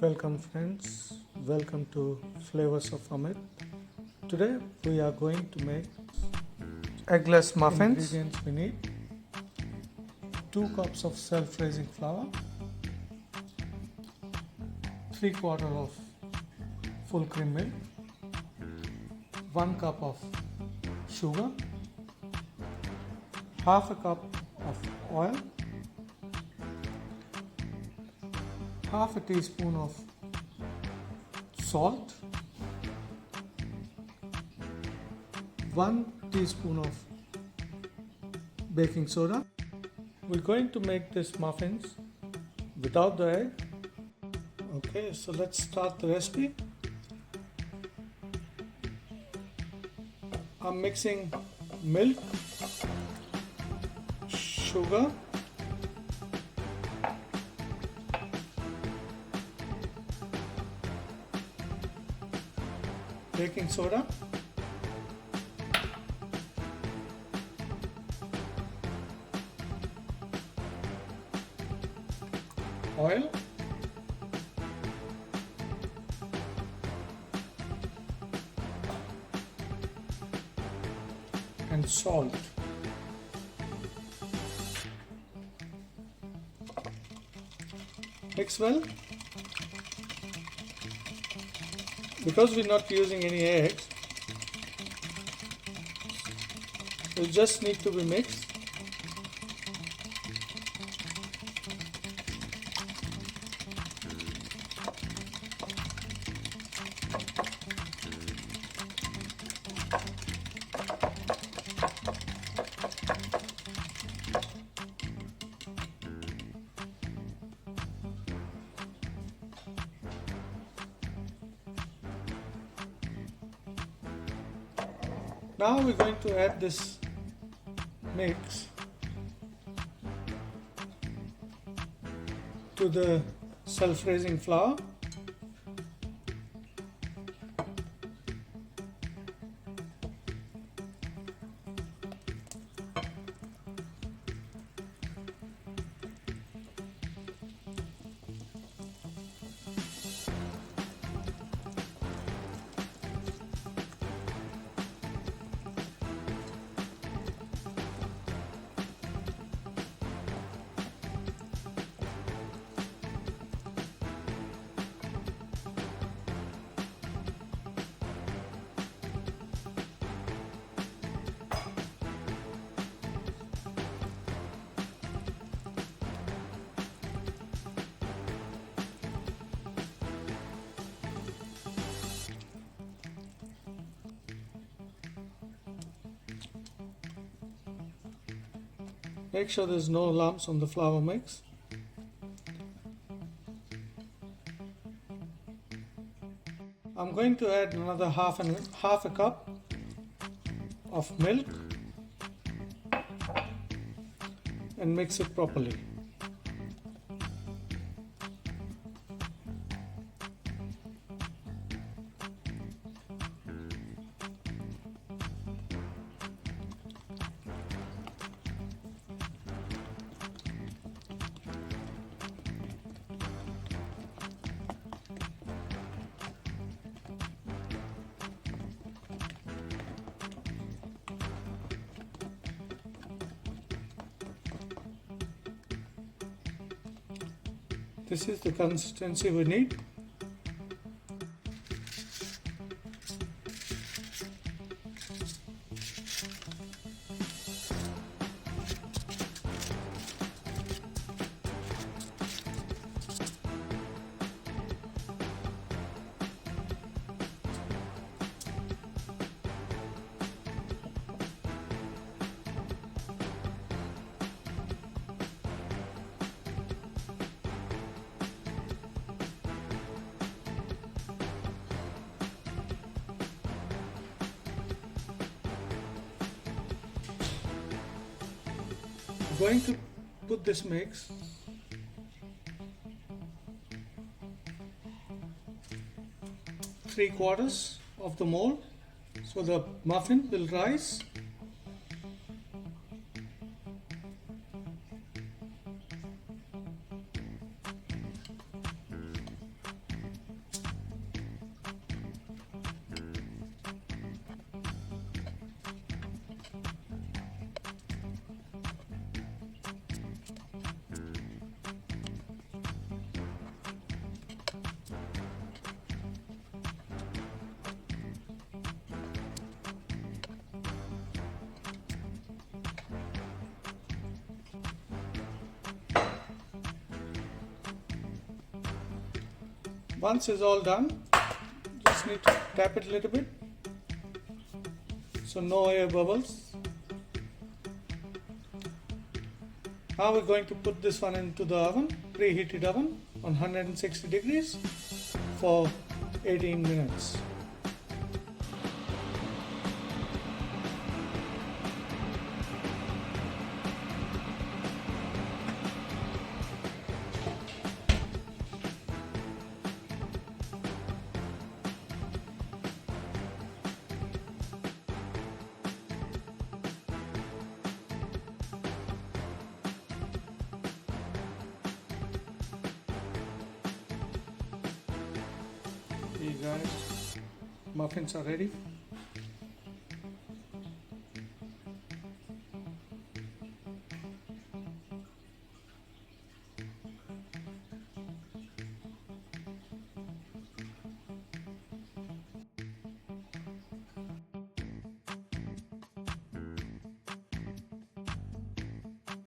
Welcome friends, welcome to Flavors of Amit. Today we are going to make eggless muffins. Ingredients we need 2 cups of self-raising flour, 3/4 of full cream milk, 1 cup of sugar, half a cup of oil, half a teaspoon of salt, 1 teaspoon of baking soda. We're going to make these muffins without the egg. Okay, so let's start the recipe. I'm mixing milk, sugar, baking soda, oil, and salt. Mix well. Because we're not using any eggs, it just need to be mixed. Now we're going to add this mix to the self-raising flour. Make sure there's no lumps on the flour mix. I'm going to add another half a cup of milk and mix it properly. This is the consistency we need. I'm going to put this mix three-quarters of the mold so the muffin will rise. Once it's all done, just need to tap it a little bit so no air bubbles. Now we're going to put this one into the oven, preheated oven on 160 degrees for 18 minutes. Hey guys, muffins are ready.